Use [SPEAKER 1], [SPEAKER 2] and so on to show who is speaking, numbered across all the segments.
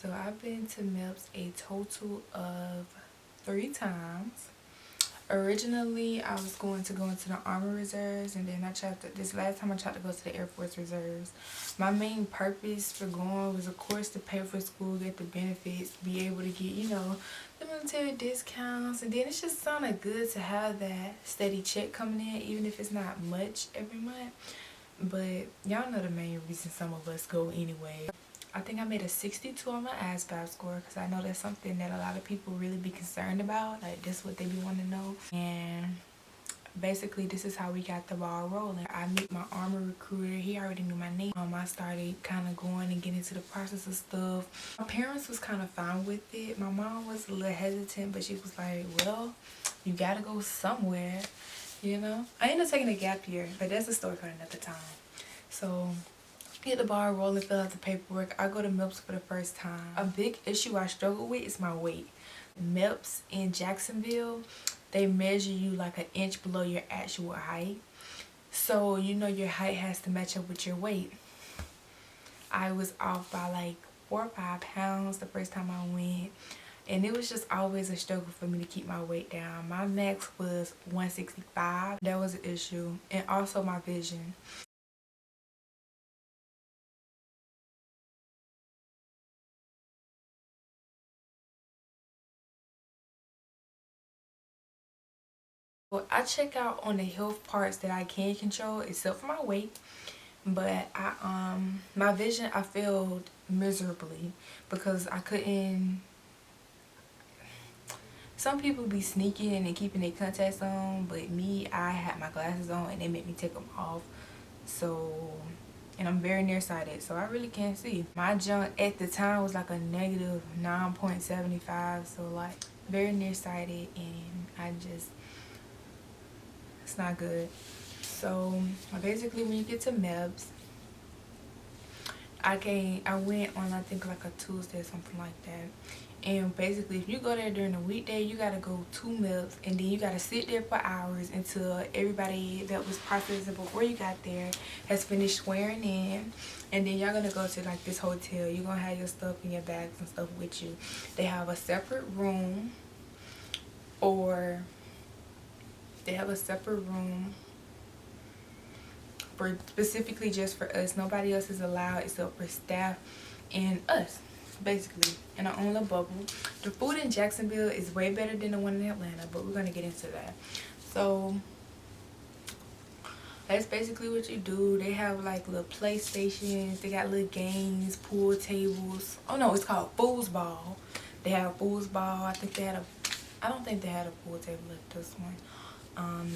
[SPEAKER 1] So I've been to MEPS a total of 3 times. Originally, I was going to go into the Army Reserves, and then this last time I tried to go to the Air Force Reserves. My main purpose for going was, of course, to pay for school, get the benefits, be able to get, the military discounts, and then it just sounded good to have that steady check coming in, even if it's not much every month. But y'all know the main reason some of us go anyway. I think I made a 62 on my ASVAB score because I know that's something that a lot of people really be concerned about. Like, that's what they be wanting to know. And basically, this is how we got the ball rolling. I met my Army recruiter. He already knew my name. I started kind of going and getting into the process of stuff. My parents was kind of fine with it. My mom was a little hesitant, but she was like, well, you got to go somewhere, I ended up taking a gap year, but that's a story for another time. So get the ball rolling, fill out the paperwork. I go to MEPS for the first time. A big issue I struggle with is my weight. MEPS in Jacksonville, they measure you like an inch below your actual height. So your height has to match up with your weight. I was off by like 4 or 5 pounds the first time I went. And it was just always a struggle for me to keep my weight down. My max was 165. That was an issue. And also my vision. Well, I check out on the health parts that I can control, except for my weight. But my vision, I failed miserably because I couldn't. Some people be sneaking and keeping their contacts on, but me, I had my glasses on and they made me take them off. So, and I'm very nearsighted, so I really can't see. My junk at the time was like a negative 9.75, so like very nearsighted, and it's not good. So basically, when you get to MEPS, I went on, I think, like a Tuesday or something like that. And basically, if you go there during the weekday, you gotta go to MEPS, and then you gotta sit there for hours until everybody that was processing before you got there has finished swearing in. And then y'all gonna go to like this hotel. You're gonna have your stuff in your bags and stuff with you. They have a separate room, or they have a separate room for specifically just for us. Nobody else is allowed except for staff and us, basically, in our own little bubble. The food in Jacksonville is way better than the one in Atlanta, but we're gonna get into that. So that's basically what you do. They have like little PlayStations, they got little games, pool tables. Oh no, it's called foosball. They have foosball. I don't think they had a pool table like this one.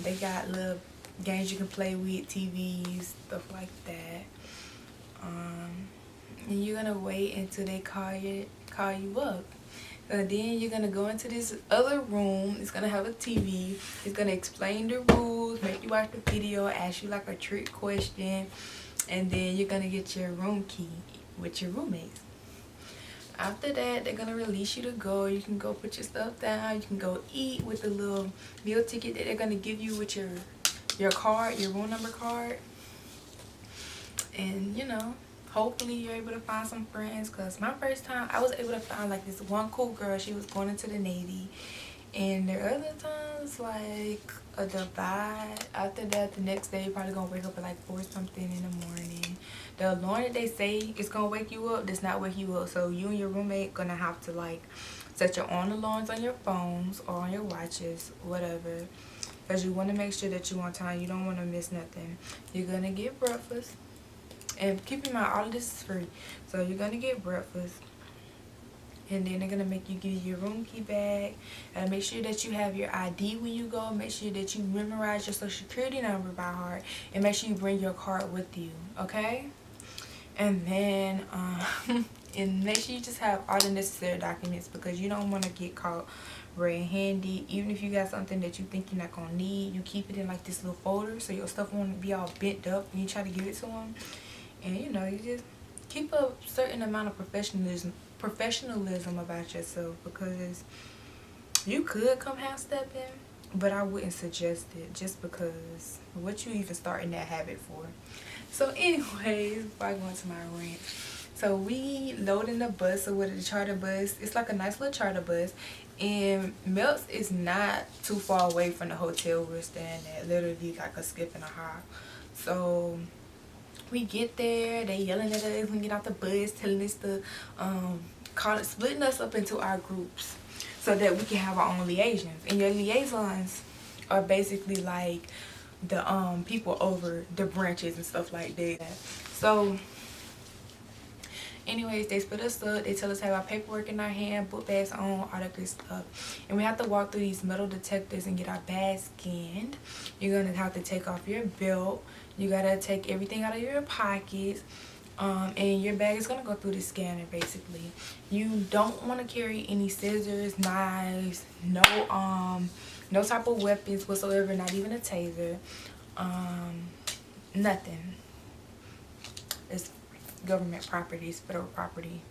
[SPEAKER 1] They got little games you can play with, TVs, stuff like that. And you're gonna wait until they call you up. Then you're gonna go into this other room. It's gonna have a TV. It's gonna explain the rules, make you watch the video, ask you like a trick question, and then you're gonna get your room key with your roommates. After that, they're gonna release you to go. You can go put your stuff down. You can go eat with the little meal ticket that they're gonna give you with your card, your room number card. And hopefully you're able to find some friends, because my first time I was able to find like this one cool girl. She was going into the Navy, and the other times like a divide. After that, the next day you're probably gonna wake up at like 4 something in the morning. The alarm that they say is gonna wake you up does not wake you up, so you and your roommate gonna have to like set your own alarms on your phones or on your watches, whatever, because you want to make sure that you're on time. You don't want to miss nothing. You're gonna get breakfast, and keep in mind all of this is free. So you're gonna get breakfast, and then they're gonna make you give you your room key back, and make sure that you have your ID when you go. Make sure that you memorize your social security number by heart, and make sure you bring your card with you, okay? And then and make sure you just have all the necessary documents, because you don't want to get caught red-handed. Even if you got something that you think you're not gonna need, you keep it in like this little folder so your stuff won't be all bent up when you try to give it to them. And you just keep a certain amount of professionalism about yourself, because you could come half stepping, but I wouldn't suggest it, just because what you even starting that habit for. So anyways, before I go into my rant, So we loading the bus, or with the charter bus. It's like a nice little charter bus. And MEps is not too far away from the hotel we're staying at. Literally like a skip and a hop. So we get there, they yelling at us when we get out the bus, telling us to splitting us up into our groups so that we can have our own liaisons. And your liaisons are basically like the people over the branches and stuff like that. So anyways, they split us up. They tell us to have our paperwork in our hand, book bags on, all that good stuff. And we have to walk through these metal detectors and get our bags scanned. You're going to have to take off your belt. You got to take everything out of your pockets. And your bag is going to go through the scanner, basically. You don't want to carry any scissors, knives, no type of weapons whatsoever, not even a taser. Nothing. It's government property, it's federal property.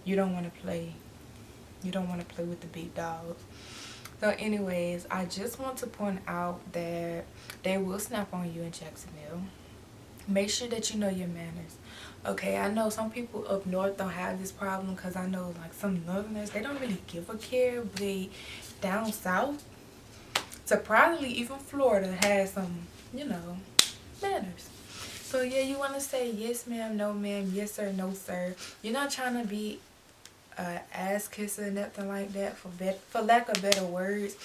[SPEAKER 1] You don't want to play. You don't want to play with the big dogs. So anyways, I just want to point out that they will snap on you in Jacksonville. Make sure that you know your manners. Okay, I know some people up north don't have this problem, because I know like some northerners, they don't really give a care, but they down south, surprisingly even Florida, has some, you know, manners. So yeah, you want to say yes ma'am, no ma'am, yes sir, no sir. You're not trying to be ass kisser, nothing like that, for lack of better words.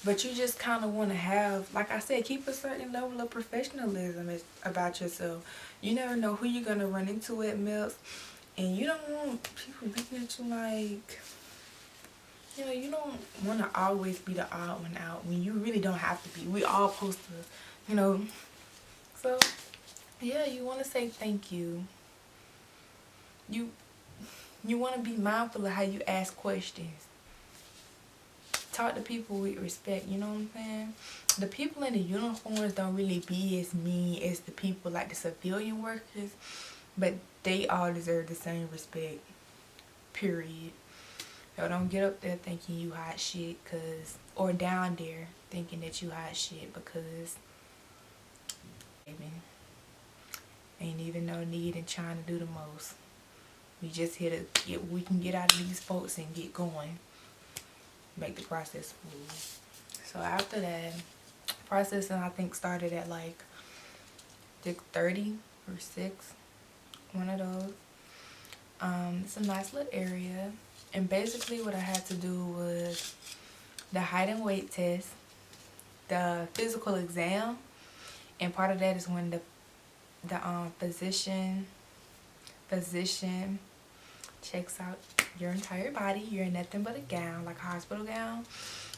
[SPEAKER 1] But you just kind of want to have, like I said, keep a certain level of professionalism about yourself. You never know who you're going to run into at MEPS. And you don't want people looking at you like, you know, you don't want to always be the odd one out when you really don't have to be. We all supposed to, you know. So, yeah, you want to say thank you. You want to be mindful of how you ask questions. Talk to people with respect, you know what I'm saying? The people in the uniforms don't really be as mean as the people like the civilian workers, but they all deserve the same respect, period. So don't get up there thinking you hot shit, or down there thinking that you hot shit, because baby, ain't even no need in trying to do the most. We just here to get what we can get out of these folks and get going. Make the process smooth. So after that, processing I think started at like 6:30 or 6, one of those. It's a nice little area, and basically what I had to do was the height and weight test, the physical exam, and part of that is when the physician checks out your entire body. You're in nothing but a gown, like a hospital gown.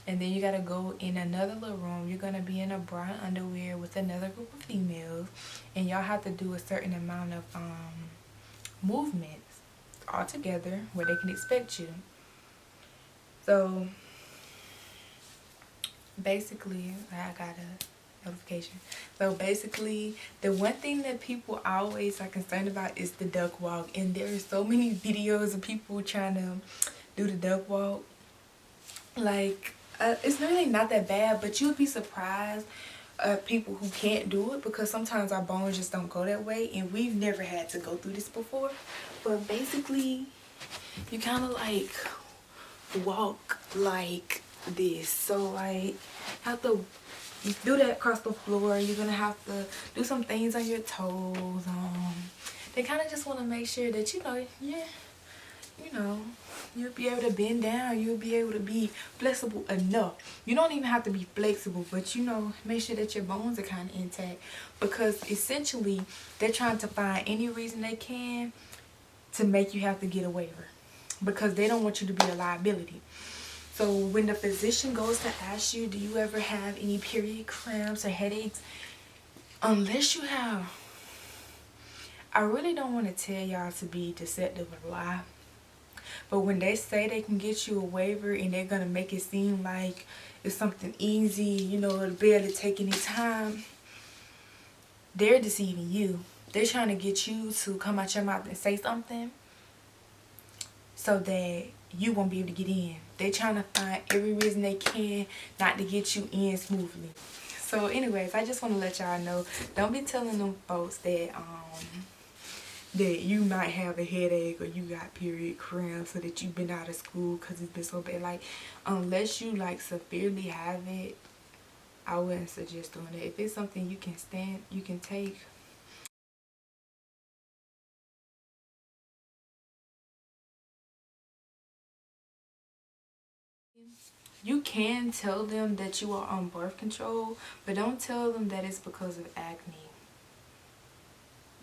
[SPEAKER 1] And then you gotta go in another little room. You're gonna be in a bra and underwear with another group of females, and y'all have to do a certain amount of movements all together where they can expect you. So basically, I got a notification. So basically, the one thing that people always are concerned about is the duck walk, and there are so many videos of people trying to do the duck walk. Like, it's really not that bad, but you'll be surprised people who can't do it, because sometimes our bones just don't go that way, and we've never had to go through this before. But basically, you kind of like walk like this. So like, have to do that across the floor. You're gonna have to do some things on your toes. They kind of just want to make sure that you'll be able to bend down. You'll be able to be flexible enough. You don't even have to be flexible, but make sure that your bones are kind of intact, because essentially they're trying to find any reason they can to make you have to get a waiver, because they don't want you to be a liability. So when the physician goes to ask you, do you ever have any period cramps or headaches? Unless you have, I really don't want to tell y'all to be deceptive or lie. But when they say they can get you a waiver and they're going to make it seem like it's something easy, it'll barely take any time, they're deceiving you. They're trying to get you to come out your mouth and say something so that you won't be able to get in. They're trying to find every reason they can not to get you in smoothly. So anyways, I just want to let y'all know, don't be telling them folks that that you might have a headache or you got period cramps or that you've been out of school because it's been so bad. Like, unless you like severely have it, I wouldn't suggest doing it. If it's something you can stand, you can take. You can tell them that you are on birth control, but don't tell them that it's because of acne.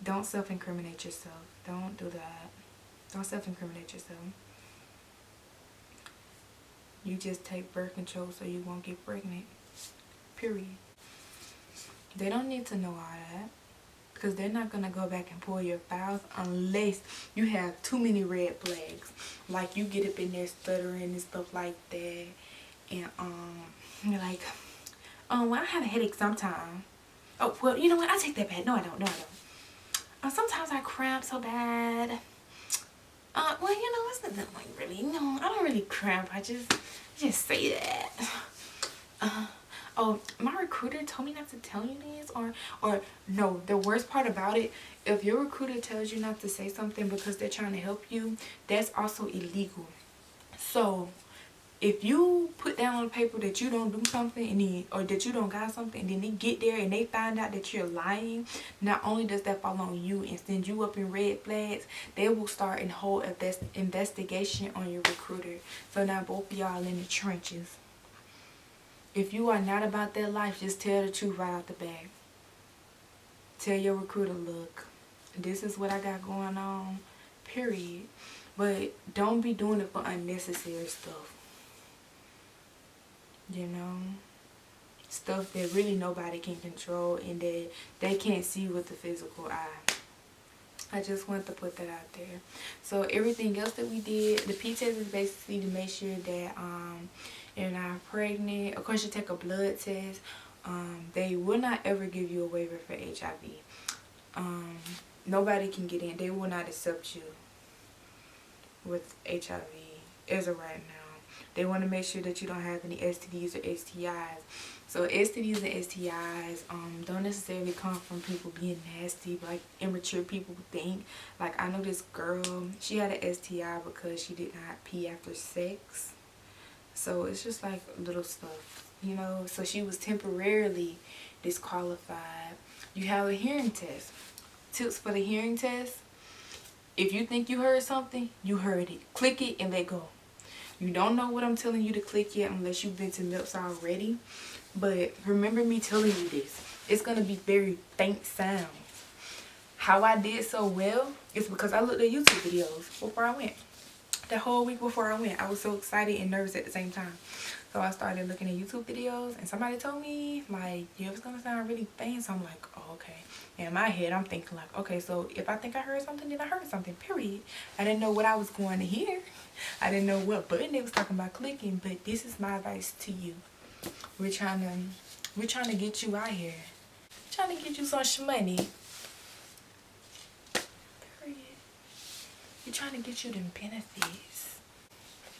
[SPEAKER 1] Don't self-incriminate yourself. Don't do that. Don't self-incriminate yourself. You just take birth control so you won't get pregnant. Period. They don't need to know all that, because they're not going to go back and pull your files unless you have too many red flags. Like you get up in there stuttering and stuff like that. And you're like, well, I have a headache sometimes. Oh, well, you know what? I take that back. No, I don't. No, I don't. Sometimes I cramp so bad. Well, you know, it's nothing like really. No, I don't really cramp. I just say that. Oh, my recruiter told me not to tell you this, or no, the worst part about it, if your recruiter tells you not to say something because they're trying to help you, that's also illegal. So if you put down on paper that you don't do something and then, or that you don't got something, and then they get there and they find out that you're lying, not only does that fall on you and send you up in red flags, they will start a whole investigation on your recruiter. So now both of y'all in the trenches. If you are not about that life, just tell the truth right out the bag. Tell your recruiter, look, this is what I got going on, period. But don't be doing it for unnecessary stuff. You know, stuff that really nobody can control and that they can't see with the physical eye. I just want to put that out there. So everything else that we did, the P test is basically to make sure that you're not pregnant. Of course, you take a blood test. They will not ever give you a waiver for HIV. Nobody can get in. They will not accept you with HIV as of right now. They want to make sure that you don't have any STDs or STIs. So STDs and STIs don't necessarily come from people being nasty, like immature people think. Like, I know this girl, she had an STI because she did not pee after sex. So it's just like little stuff, you know. So she was temporarily disqualified. You have a hearing test. Tips for the hearing test: if you think you heard something, you heard it. Click it and let go. You don't know what I'm telling you to click yet unless you've been to MEPS already. But remember me telling you this. It's going to be very faint sounds. How I did so well is because I looked at YouTube videos before I went. The whole week before I went, I was so excited and nervous at the same time. So I started looking at YouTube videos, and somebody told me, like, yeah, it's going to sound really faint. So I'm like, oh, okay. And in my head, I'm thinking like, okay, so if I think I heard something, then I heard something, period. I didn't know what I was going to hear. I didn't know what button they was talking about clicking, but this is my advice to you. We're trying to get you out here. Trying to get you some money. Period. We're trying to get you them benefits.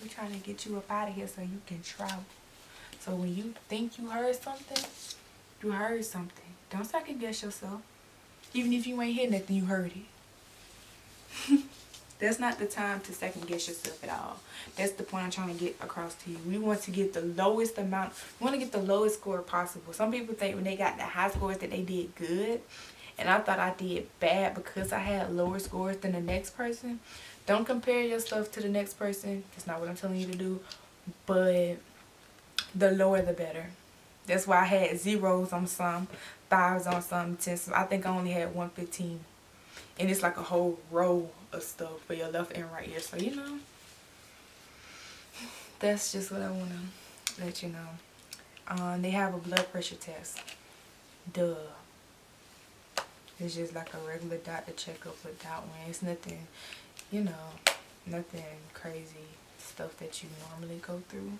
[SPEAKER 1] We're trying to get you up out of here so you can travel. So when you think you heard something, you heard something. Don't second guess yourself. Even if you ain't hear nothing, you heard it. That's not the time to second guess yourself at all. That's the point I'm trying to get across to you. We want to get the lowest amount. We want to get the lowest score possible. Some people think when they got the high scores that they did good. And I thought I did bad because I had lower scores than the next person. Don't compare yourself to the next person. That's not what I'm telling you to do. But the lower the better. That's why I had zeros on some, fives on some, tens. I think I only had 115. And it's like a whole row of stuff for your left and right ear. So, you know, that's just what I want to let you know. They have a blood pressure test. Duh. It's just like a regular doctor checkup without one. It's nothing, you know, nothing crazy stuff that you normally go through.